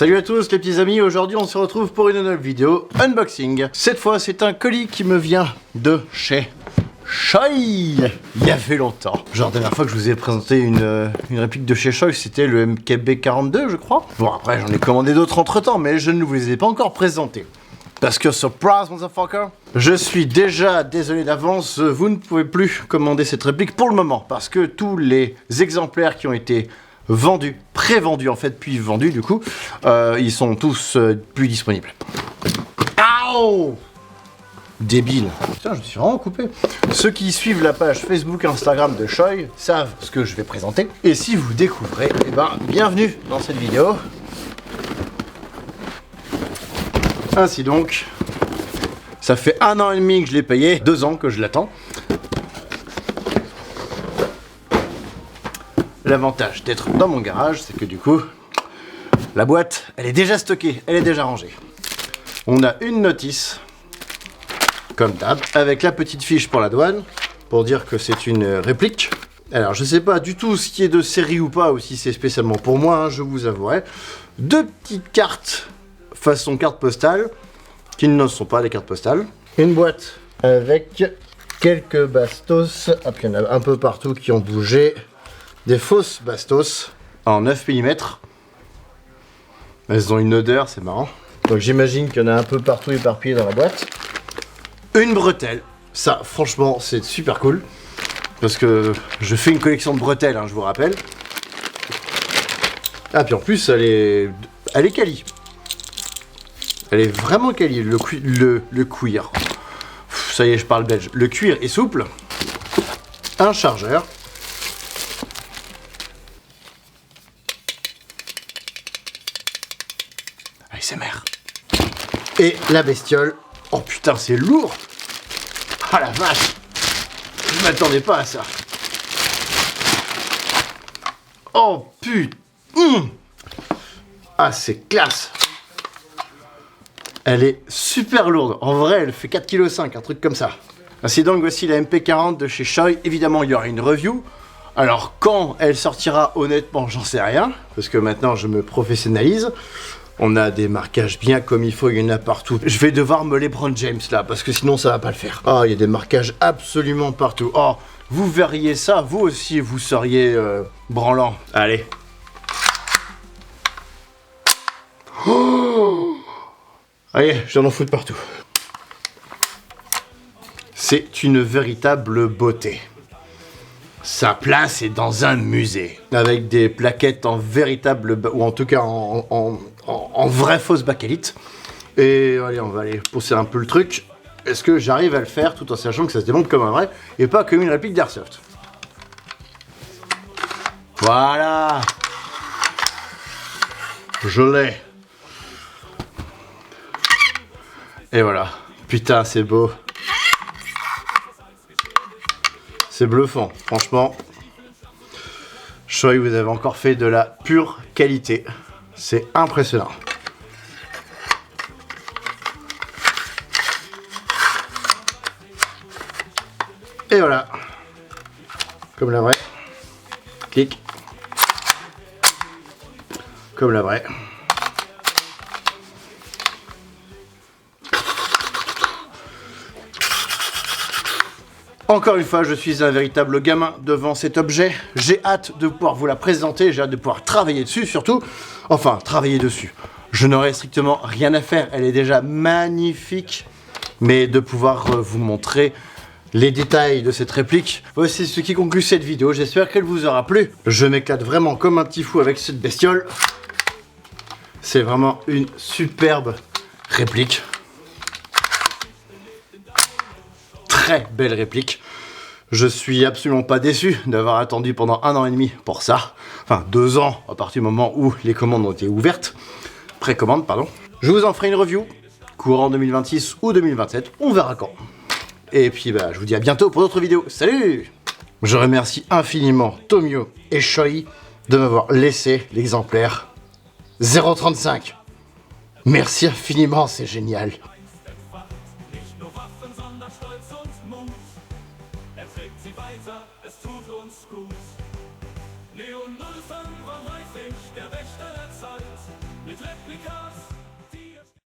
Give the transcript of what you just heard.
Salut à tous les petits amis, aujourd'hui on se retrouve pour une nouvelle vidéo unboxing. Cette fois c'est un colis qui me vient de chez Shoei. Il y avait longtemps. Genre la dernière fois que je vous ai présenté une réplique de chez Shoei, c'était le MKB42 je crois. Bon après j'en ai commandé d'autres entre temps mais je ne vous les ai pas encore présentés. Parce que surprise motherfucker, je suis déjà désolé d'avance, vous ne pouvez plus commander cette réplique pour le moment. Parce que tous les exemplaires qui ont été vendus, pré-vendus en fait, puis vendus du coup, ils sont tous plus disponibles. Aouh! Débile. Putain, je me suis vraiment coupé. Ceux qui suivent la page Facebook, Instagram de Shoei savent ce que je vais présenter. Et si vous découvrez, eh ben, bienvenue dans cette vidéo. Ainsi donc, ça fait 1 an et demi que je l'ai payé, 2 ans que je l'attends. L'avantage d'être dans mon garage, c'est que du coup, la boîte, elle est déjà stockée, elle est déjà rangée. On a une notice, comme d'hab, avec la petite fiche pour la douane, pour dire que c'est une réplique. Alors, je sais pas du tout ce qui est de série ou pas, ou si c'est spécialement pour moi, hein, je vous avouerai. 2 petites cartes façon carte postale, qui ne sont pas des cartes postales. Une boîte avec quelques bastos, ah, puis il y en a un peu partout qui ont bougé. Des fausses bastos en 9 mm. Elles ont une odeur, c'est marrant. Donc j'imagine qu'il y en a un peu partout éparpillé dans la boîte. Une bretelle, ça franchement c'est super cool. Parce que je fais une collection de bretelles, hein, je vous rappelle. Ah puis en plus elle est quali. Elle est vraiment quali, le cuir. Ça y est, je parle belge. Le cuir est souple. Un chargeur. ASMR. Et la bestiole. Oh putain, c'est lourd. Ah la vache. Je m'attendais pas à ça. Oh putain. Ah, c'est classe. Elle est super lourde. En vrai, elle fait 4,5 kg, un truc comme ça. Ainsi donc, voici la MP40 de chez Shoei. Évidemment, il y aura une review. Alors, quand elle sortira, honnêtement, j'en sais rien. Parce que maintenant, je me professionnalise. On a des marquages bien comme il faut, il y en a partout. Je vais devoir me LeBron James là, parce que sinon, ça va pas le faire. Oh, il y a des marquages absolument partout. Oh, vous verriez ça, vous aussi, vous seriez branlant. Allez. Oh! Allez, j'en fous de partout. C'est une véritable beauté. Sa place est dans un musée. Avec des plaquettes en véritable, ou en tout cas en vraie fausse bakélite. Et allez, on va aller pousser un peu le truc. Est-ce que j'arrive à le faire tout en sachant que ça se démonte comme un vrai et pas comme une réplique d'Airsoft? Voilà. Je l'ai. Et voilà. Putain, c'est beau. C'est bluffant. Franchement, Shoei, vous avez encore fait de la pure qualité. C'est impressionnant. Et voilà. Comme la vraie. Clic. Comme la vraie. Encore une fois, je suis un véritable gamin devant cet objet. J'ai hâte de pouvoir vous la présenter, j'ai hâte de pouvoir travailler dessus surtout. Enfin, travailler dessus. Je n'aurai strictement rien à faire, elle est déjà magnifique. Mais de pouvoir vous montrer les détails de cette réplique. Voici ce qui conclut cette vidéo, j'espère qu'elle vous aura plu. Je m'éclate vraiment comme un petit fou avec cette bestiole. C'est vraiment une superbe réplique. Très belle réplique. Je suis absolument pas déçu d'avoir attendu pendant 1 an et demi pour ça. Enfin, 2 ans à partir du moment où les commandes ont été ouvertes. Précommande, pardon. Je vous en ferai une review, courant 2026 ou 2027, on verra quand. Et puis bah, je vous dis à bientôt pour d'autres vidéos. Salut! Je remercie infiniment Tomio et Shoei de m'avoir laissé l'exemplaire 035. Merci infiniment, c'est génial. Sie weiter, es tut uns gut. Leon 05 war häufig der Wächter der Zeit. mit Replikas